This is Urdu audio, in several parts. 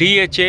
DHA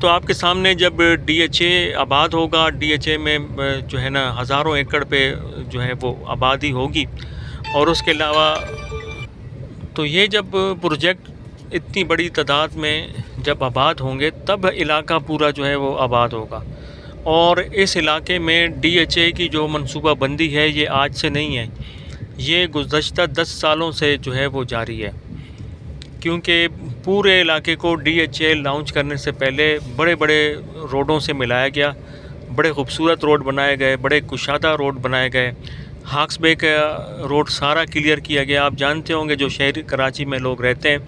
تو آپ کے سامنے جب ڈی ایچ اے آباد ہوگا، ڈی ایچ اے میں جو ہے نا ہزاروں ایکڑ پہ جو ہے وہ آبادی ہوگی، اور اس کے علاوہ تو یہ جب پروجیکٹ اتنی بڑی تعداد میں جب آباد ہوں گے تب علاقہ پورا جو ہے وہ آباد ہوگا. اور اس علاقے میں ڈی ایچ اے کی جو منصوبہ بندی ہے یہ آج سے نہیں ہے، یہ گزشتہ 10 سالوں سے جو ہے وہ جاری ہے، کیونکہ پورے علاقے کو ڈی ایچ اے لانچ کرنے سے پہلے بڑے بڑے روڈوں سے ملایا گیا، بڑے خوبصورت روڈ بنائے گئے، بڑے کشادہ روڈ بنائے گئے. ہاکس بے کا روڈ سارا کلیئر کیا گیا. آپ جانتے ہوں گے جو شہر کراچی میں لوگ رہتے ہیں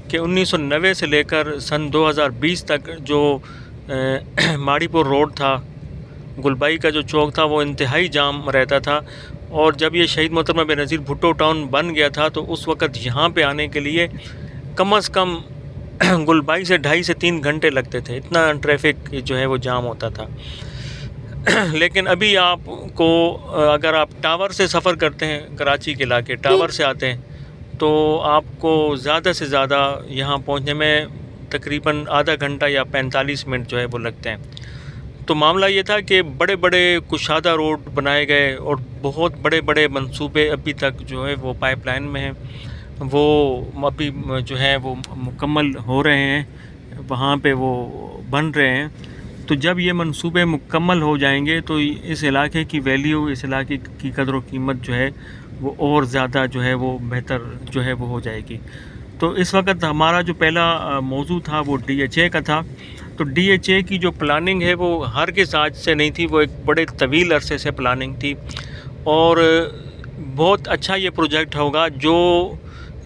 کہ 1990 سے لے کر سن 2020 تک جو ماڑی پور روڈ تھا، گلبائی کا جو چوک تھا، وہ انتہائی جام رہتا تھا. اور جب یہ شہید محترمہ بے نظیر بھٹو ٹاؤن بن گیا تھا تو اس وقت یہاں پہ آنے کے لیے کم از کم گلبائی سے 2.5 سے 3 گھنٹے لگتے تھے، اتنا ٹریفک جو ہے وہ جام ہوتا تھا. لیکن ابھی آپ کو اگر آپ ٹاور سے سفر کرتے ہیں، کراچی کے علاقے ٹاور سے آتے ہیں، تو آپ کو زیادہ سے زیادہ یہاں پہنچنے میں تقریباً آدھا گھنٹہ یا 45 منٹ جو ہے وہ لگتے ہیں. تو معاملہ یہ تھا کہ بڑے بڑے کشادہ روڈ بنائے گئے اور بہت بڑے بڑے منصوبے ابھی تک جو ہے وہ پائپ لائن میں ہیں، وہ ابھی جو ہے وہ مکمل ہو رہے ہیں، وہاں پہ وہ بن رہے ہیں. تو جب یہ منصوبے مکمل ہو جائیں گے تو اس علاقے کی ویلیو، اس علاقے کی قدر و قیمت جو ہے وہ اور زیادہ جو ہے وہ بہتر جو ہے وہ ہو جائے گی. تو اس وقت ہمارا جو پہلا موضوع تھا وہ ڈی ایچ اے کا تھا. تو ڈی ایچ اے کی جو پلاننگ ہے وہ ہرگز آج سے نہیں تھی، وہ ایک بڑے طویل عرصے سے پلاننگ تھی. اور بہت اچھا یہ پروجیکٹ ہوگا. جو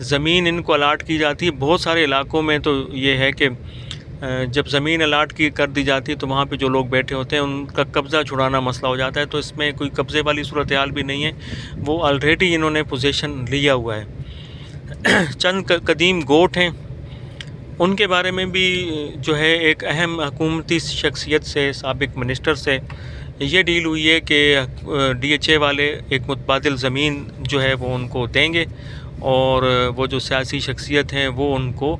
زمین ان کو الاٹ کی جاتی ہے بہت سارے علاقوں میں، تو یہ ہے کہ جب زمین الاٹ کر دی جاتی ہے تو وہاں پہ جو لوگ بیٹھے ہوتے ہیں ان کا قبضہ چھڑانا مسئلہ ہو جاتا ہے. تو اس میں کوئی قبضے والی صورتحال بھی نہیں ہے، وہ آلریڈی انہوں نے پوزیشن لیا ہوا ہے. چند قدیم گوٹ ہیں، ان کے بارے میں بھی جو ہے ایک اہم حکومتی شخصیت سے، سابق منسٹر سے یہ ڈیل ہوئی ہے کہ ڈی ایچ اے والے ایک متبادل زمین جو ہے وہ ان کو دیں گے، اور وہ جو سیاسی شخصیت ہیں وہ ان کو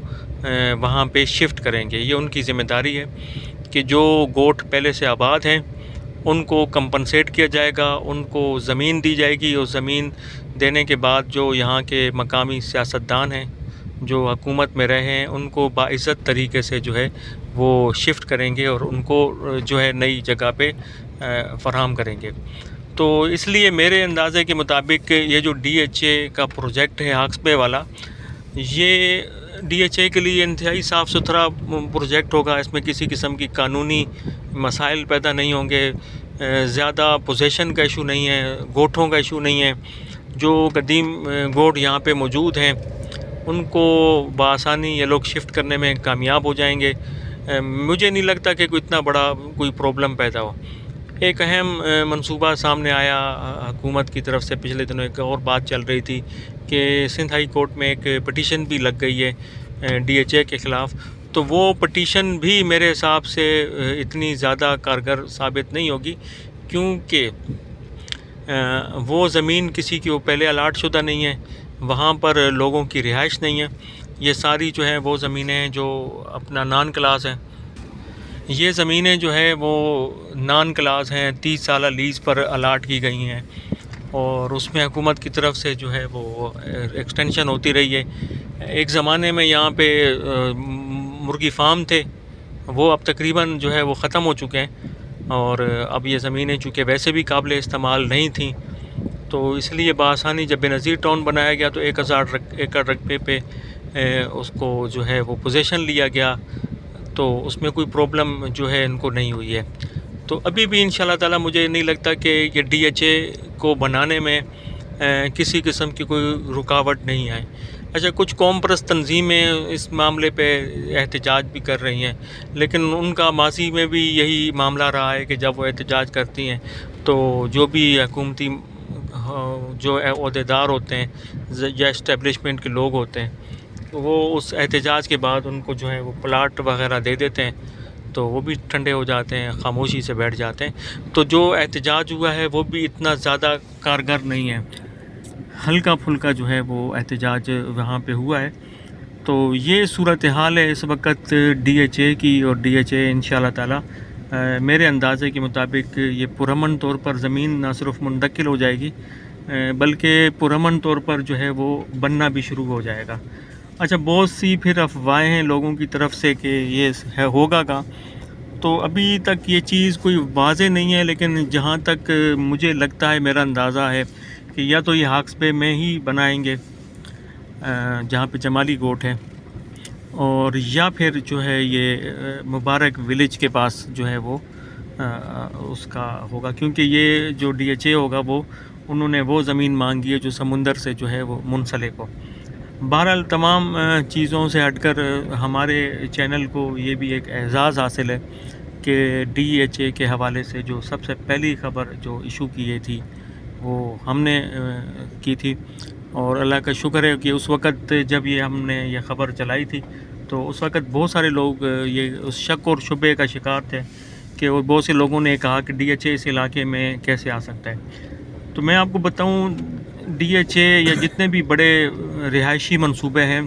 وہاں پہ شفٹ کریں گے. یہ ان کی ذمہ داری ہے کہ جو گوٹ پہلے سے آباد ہیں ان کو کمپنسیٹ کیا جائے گا، ان کو زمین دی جائے گی، اور زمین دینے کے بعد جو یہاں کے مقامی سیاستدان ہیں جو حکومت میں رہے ہیں ان کو باعزت طریقے سے جو ہے وہ شفٹ کریں گے اور ان کو جو ہے نئی جگہ پہ فراہم کریں گے. تو اس لیے میرے اندازے کے مطابق یہ جو ڈی ایچ اے کا پروجیکٹ ہے ہاکس بے والا، یہ ڈی ایچ اے کے لیے انتہائی صاف ستھرا پروجیکٹ ہوگا. اس میں کسی قسم کی قانونی مسائل پیدا نہیں ہوں گے، زیادہ پوزیشن کا ایشو نہیں ہے، گوٹھوں کا ایشو نہیں ہے. جو قدیم گوٹ یہاں پہ موجود ہیں ان کو بآسانی یہ لوگ شفٹ کرنے میں کامیاب ہو جائیں گے. مجھے نہیں لگتا کہ کوئی اتنا بڑا کوئی پرابلم پیدا ہو. ایک اہم منصوبہ سامنے آیا حکومت کی طرف سے، پچھلے دنوں ایک اور بات چل رہی تھی کہ سندھ ہائی کورٹ میں ایک پٹیشن بھی لگ گئی ہے ڈی ایچ اے کے خلاف. تو وہ پٹیشن بھی میرے حساب سے اتنی زیادہ کارگر ثابت نہیں ہوگی، کیونکہ وہ زمین کسی کی وہ پہلے الاٹ شدہ نہیں ہے، وہاں پر لوگوں کی رہائش نہیں ہے. یہ ساری جو ہیں وہ زمینیں ہیں جو اپنا نان کلاس ہیں. یہ زمینیں جو ہے وہ نان کلاس ہیں، 30 سالہ لیز پر الاٹ کی گئی ہیں، اور اس میں حکومت کی طرف سے جو ہے وہ ایکسٹینشن ہوتی رہی ہے. ایک زمانے میں یہاں پہ مرغی فارم تھے، وہ اب تقریباً جو ہے وہ ختم ہو چکے ہیں، اور اب یہ زمینیں چونکہ ویسے بھی قابل استعمال نہیں تھیں تو اس لیے بآسانی جب بے نظیر ٹاؤن بنایا گیا تو 1000 ایکڑ رقبے پہ اس کو جو ہے وہ پوزیشن لیا گیا، تو اس میں کوئی پرابلم جو ہے ان کو نہیں ہوئی ہے. تو ابھی بھی انشاءاللہ تعالیٰ مجھے نہیں لگتا کہ یہ ڈی ایچ اے کو بنانے میں کسی قسم کی کوئی رکاوٹ نہیں آئے. اچھا، کچھ قوم پرست تنظیمیں اس معاملے پہ احتجاج بھی کر رہی ہیں، لیکن ان کا ماضی میں بھی یہی معاملہ رہا ہے کہ جب وہ احتجاج کرتی ہیں تو جو بھی حکومتی جو عہدیدار ہوتے ہیں یا اسٹیبلشمنٹ کے لوگ ہوتے ہیں وہ اس احتجاج کے بعد ان کو جو ہے وہ پلاٹ وغیرہ دے دیتے ہیں، تو وہ بھی ٹھنڈے ہو جاتے ہیں، خاموشی سے بیٹھ جاتے ہیں. تو جو احتجاج ہوا ہے وہ بھی اتنا زیادہ کارگر نہیں ہے، ہلکا پھلکا جو ہے وہ احتجاج وہاں پہ ہوا ہے. تو یہ صورتحال ہے اس وقت ڈی ایچ اے کی، اور ڈی ایچ اے انشاءاللہ تعالی میرے اندازے کے مطابق یہ پرامن طور پر زمین نہ صرف منتقل ہو جائے گی بلکہ پرامن طور پر جو ہے وہ بننا بھی شروع ہو جائے گا۔ اچھا، بہت سی پھر افواہیں ہیں لوگوں کی طرف سے کہ یہ ہوگا کا، تو ابھی تک یہ چیز کوئی واضح نہیں ہے، لیکن جہاں تک مجھے لگتا ہے، میرا اندازہ ہے کہ یا تو یہ ہاکس بے میں ہی بنائیں گے جہاں پہ جمالی گوٹ ہے، اور یا پھر جو ہے یہ مبارک ولیج کے پاس جو ہے وہ اس کا ہوگا، کیونکہ یہ جو ڈی ایچ اے ہوگا وہ انہوں نے وہ زمین مانگی ہے جو سمندر سے جو ہے وہ منسلک ہو۔ بہرحال تمام چیزوں سے ہٹ کر ہمارے چینل کو یہ بھی ایک اعزاز حاصل ہے کہ ڈی ایچ اے کے حوالے سے جو سب سے پہلی خبر جو ایشو کی گئی تھی وہ ہم نے کی تھی، اور اللہ کا شکر ہے کہ اس وقت جب ہم نے یہ خبر چلائی تھی تو اس وقت بہت سارے لوگ یہ اس شک اور شبے کا شکار تھے کہ بہت سے لوگوں نے کہا کہ ڈی ایچ اے اس علاقے میں کیسے آ سکتا ہے۔ تو میں آپ کو بتاؤں، ڈی ایچ اے یا جتنے بھی بڑے رہائشی منصوبے ہیں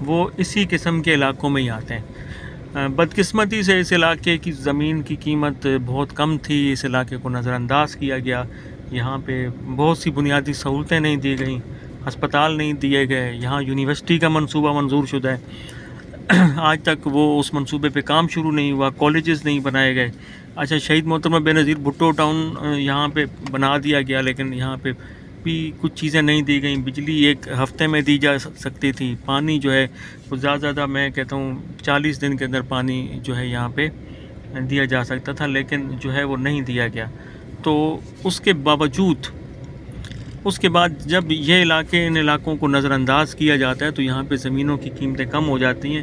وہ اسی قسم کے علاقوں میں ہی آتے ہیں۔ بدقسمتی سے اس علاقے کی زمین کی قیمت بہت کم تھی، اس علاقے کو نظر انداز کیا گیا، یہاں پہ بہت سی بنیادی سہولتیں نہیں دی گئیں، ہسپتال نہیں دیے گئے، یہاں یونیورسٹی کا منصوبہ منظور شدہ ہے، آج تک وہ اس منصوبے پہ کام شروع نہیں ہوا، کالجز نہیں بنائے گئے۔ اچھا، شہید محترمہ بے نظیر بھٹو ٹاؤن یہاں پہ بنا دیا گیا، لیکن یہاں پہ بھی کچھ چیزیں نہیں دی گئیں، بجلی ایک ہفتے میں دی جا سکتی تھی، پانی جو ہے وہ زیادہ میں کہتا ہوں 40 دن کے اندر پانی جو ہے یہاں پہ دیا جا سکتا تھا، لیکن جو ہے وہ نہیں دیا گیا۔ تو اس کے باوجود اس کے بعد جب یہ ان علاقوں کو نظر انداز کیا جاتا ہے تو یہاں پہ زمینوں کی قیمتیں کم ہو جاتی ہیں،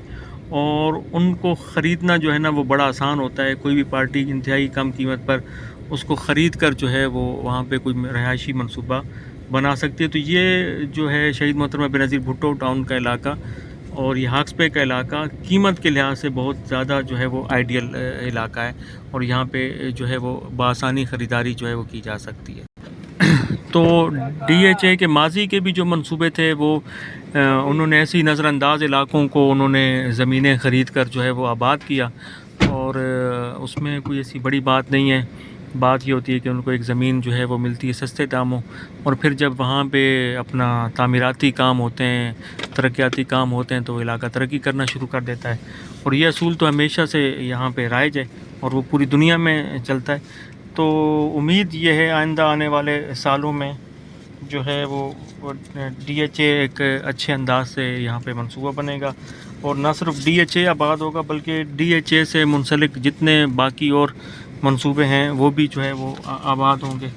اور ان کو خریدنا جو ہے نا وہ بڑا آسان ہوتا ہے، کوئی بھی پارٹی انتہائی کم قیمت پر اس کو خرید کر جو ہے وہ وہاں پہ کوئی رہائشی منصوبہ بنا سکتی ہے۔ تو یہ جو ہے شہید محترمہ بے نظیر بھٹو ٹاؤن کا علاقہ اور یہ ہاکس بے کا علاقہ قیمت کے لحاظ سے بہت زیادہ جو ہے وہ آئیڈیل علاقہ ہے، اور یہاں پہ جو ہے وہ بآسانی خریداری جو ہے وہ کی جا سکتی ہے۔ تو ڈی ایچ اے کے ماضی کے بھی جو منصوبے تھے وہ انہوں نے ایسی نظر انداز علاقوں کو انہوں نے زمینیں خرید کر جو ہے وہ آباد کیا، اور اس میں کوئی ایسی بڑی بات نہیں ہے۔ بات یہ ہوتی ہے کہ ان کو ایک زمین جو ہے وہ ملتی ہے سستے داموں، اور پھر جب وہاں پہ اپنا تعمیراتی کام ہوتے ہیں، ترقیاتی کام ہوتے ہیں، تو وہ علاقہ ترقی کرنا شروع کر دیتا ہے، اور یہ اصول تو ہمیشہ سے یہاں پہ رائج ہے اور وہ پوری دنیا میں چلتا ہے۔ تو امید یہ ہے آئندہ آنے والے سالوں میں جو ہے وہ ڈی ایچ اے ایک اچھے انداز سے یہاں پہ منصوبہ بنے گا، اور نہ صرف ڈی ایچ اے آباد ہوگا بلکہ ڈی ایچ اے سے منسلک جتنے باقی اور منصوبے ہیں وہ بھی جو ہے وہ آباد ہوں گے۔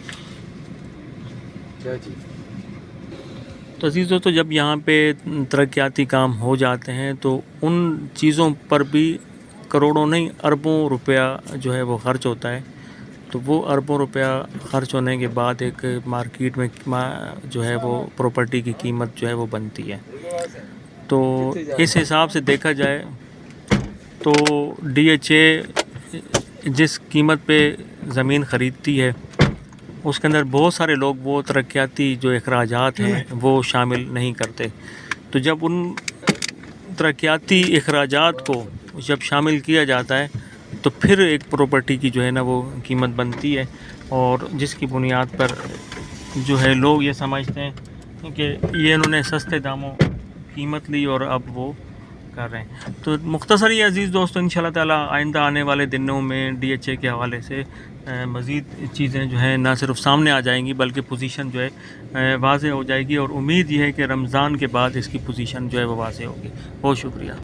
تو عزیز دوستو، جب یہاں پہ ترقیاتی کام ہو جاتے ہیں تو ان چیزوں پر بھی کروڑوں نہیں اربوں روپیہ جو ہے وہ خرچ ہوتا ہے، تو وہ اربوں روپیہ خرچ ہونے کے بعد ایک مارکیٹ میں جو ہے وہ پراپرٹی کی قیمت جو ہے وہ بنتی ہے۔ تو اس حساب سے دیکھا جائے تو ڈی ایچ اے جس قیمت پہ زمین خریدتی ہے اس کے اندر بہت سارے لوگ وہ ترقیاتی جو اخراجات ہیں وہ شامل نہیں کرتے، تو جب ان ترقیاتی اخراجات کو جب شامل کیا جاتا ہے تو پھر ایک پراپرٹی کی جو ہے نا وہ قیمت بنتی ہے، اور جس کی بنیاد پر جو ہے لوگ یہ سمجھتے ہیں کہ یہ انہوں نے سستے داموں قیمت لی اور اب وہ کر رہے ہیں۔ تو مختصر یہ عزیز دوستو، انشاءاللہ تعالی آئندہ آنے والے دنوں میں ڈی ایچ اے کے حوالے سے مزید چیزیں جو ہیں نہ صرف سامنے آ جائیں گی بلکہ پوزیشن جو ہے واضح ہو جائے گی، اور امید یہ ہے کہ رمضان کے بعد اس کی پوزیشن جو ہے وہ واضح ہوگی۔ بہت شکریہ۔